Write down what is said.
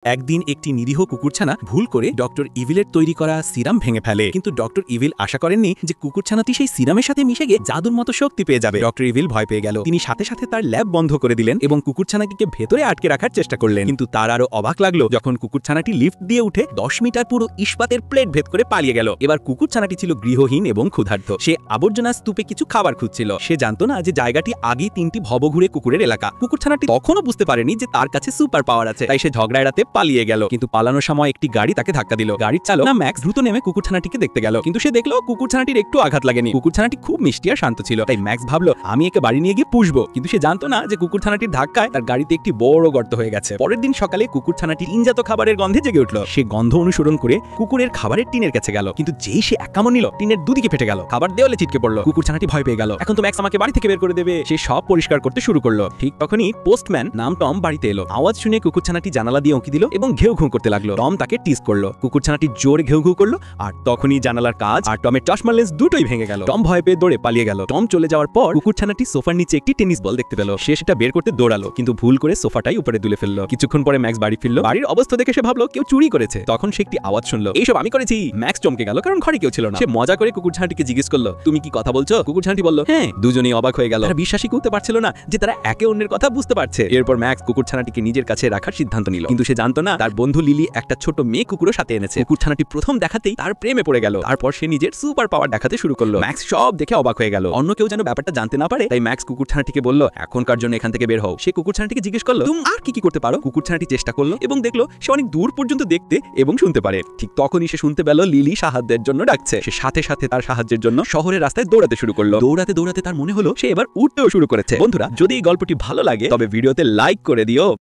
একদিন একটি নিরীহ কুকুরছানা ভুল করে ডক্টর ইভিলের তৈরি করা সিরাম ভেঙে ফেলে, কিন্তু ডক্টর ইভিল আশা করেননি যে কুকুরছানাটি সেই সিরামের সাথে মিশে গিয়ে জাদুর মতো শক্তি পেয়ে যাবে। ডক্টর ইভিল ভয় পেয়ে গেল। তিনি সাথে সাথে তার ল্যাব বন্ধ করে দিলেন এবং কুকুরছানাটিকে ভেতরে আটকে রাখার চেষ্টা করলেন। কিন্তু তার আরো অবাক লাগলো যখন কুকুরছানাটি লিফট দিয়ে উঠে 10 মিটার পুরো ইস্পাতের প্লেট ভেদ করে পালিয়ে গেল। এবার কুকুরছানাটি ছিল গৃহহীন এবং ক্ষুধার্ত। সে আবর্জনা স্তূপে কিছু খাবার খুঁজছিল। সে জানতো না যে জায়গাটি আগেই 3টি ভবঘুরে কুকুরের এলাকা। কুকুরছানাটি তখনও বুঝতে পারেনি যে তার কাছে সুপার পাওয়ার আছে, তাই সে ঝগড়া এড়াতে পালিয়ে গেল। কিন্তু পালানোর সময় একটি গাড়ি তাকে ধাক্কা দিল। গাড়ির চালক ম্যাক্স দ্রুত নেমে কুকুরছানাটিকে দেখতে গেল, কিন্তু সে দেখলো কুকুরছানাটির একটু আঘাত লাগেনি। কুকুরছানাটি খুব মিষ্টি আর শান্ত ছিল, তাই ম্যাক্স ভাবলো আমি একে বাড়ি নিয়ে গিয়ে পুষবো। কিন্তু সে জানতো না যে কুকুরছানাটির ধাক্কায় তার গাড়িতে একটি বড় গর্ত হয়ে গেছে। পরের দিন সকালে কুকুরছানাটি টিনজাত খাবারের গন্ধে জেগে উঠল। সে গন্ধ অনুসরণ করে কুকুরের খাবারের টিনের কাছে গেল, কিন্তু যেই সে এক কামড় নিল টিনের দুদিকে ফেটে গেল। খাবার দেওয়ালে ছিটকে পড়লো। কুকুরছানাটি ভয় পেয়ে গেল। এখন তো ম্যাক্স আমাকে বাড়ি থেকে বের করে দেবে। সে সব পরিষ্কার করতে শুরু করলো। ঠিক তখনই পোস্টম্যান নাম টম বাড়িতে এলো। আওয়াজ শুনে কুকুরছানাটি জানালা দিয়ে উঁকি দিল এবং ঘেউ ঘুঁ করতে লাগলো। টম তাকে টিজ করলো। কুকুরছানাটি জোরে ঘেউ ঘু করলো, আর তখনই জানালার কাজ আর টমের চশমা লেন্স দুটোই ভেঙে গেল। টম ভয় পেয়ে দৌড়ে পালিয়ে গেল। টম চলে যাওয়ার পর কুকুরছানাটি সোফার নিচে একটি টেনিস বল দেখতে পেল। সে সেটা বের করতে দৌড়ালো, কিন্তু ভুল করে সোফাটাই উপরে তুলে ফেললো। কিছুক্ষণ পরে ম্যাক্স বাড়ি ফিরলো। বাড়ির অবস্থা দেখে সে ভাবলো কেউ চুরি করেছে। তখন সে একটি আওয়াজ শুনলো, এইসব আমি করেছি। ম্যাক্স চমকে গেল, কারণ ঘরে কেউ ছিল না। সে মজা করে কুকুরছানাটিকে জিজ্ঞেস করলো, তুমি কি কথা বলছো? কুকুরছানাটি বলল, হ্যাঁ। দুজনেই অবাক হয়ে গেল। তারা বিশ্বাসই করতে পারছিল না যে তারা একে অন্যের কথা বুঝতে পারছে। এরপর ম্যাক্স কুকুরছানাটিকে নিজের কাছে রাখার সিদ্ধান্ত নিল, কিন্তু সে জানতো না তার বন্ধু লিলি একটা ছোট মেয়ে কুকুরও সাথে এনেছে। কুকুরছানাটি প্রথম দেখাতেই তার প্রেমে পড়ে গেল। তারপর সে নিজের সুপার পাওয়ার দেখাতে শুরু করলো। ম্যাক্স সব দেখে অবাক হয়ে গেল। অন্য কেউ যেন ব্যাপারটা জানতে না পারে, তাই ম্যাক্স কুকুরছানাটিকে বলল, এখনকার জন্য এখান থেকে বের হও। সে কুকুরছানাটিকে জিজ্ঞেস করলো, তুমি আর কি করতে পারো? কুকুরছানাটি চেষ্টা করলো এবং দেখলো সে অনেক দূর পর্যন্ত দেখতে এবং শুনতে পারে। ঠিক তখনই সে শুনতে পেল লিলি সাহায্যের জন্য ডাকছে। সে সাথে সাথে তার সাহায্যের জন্য শহরের রাস্তায় দৌড়াতে শুরু করলো। দৌড়াতে দৌড়াতে তার মনে হলো সে এবার উঠতেও শুরু করেছে। বন্ধুরা, যদি এই গল্পটি ভালো লাগে তবে ভিডিওতে লাইক করে দিও।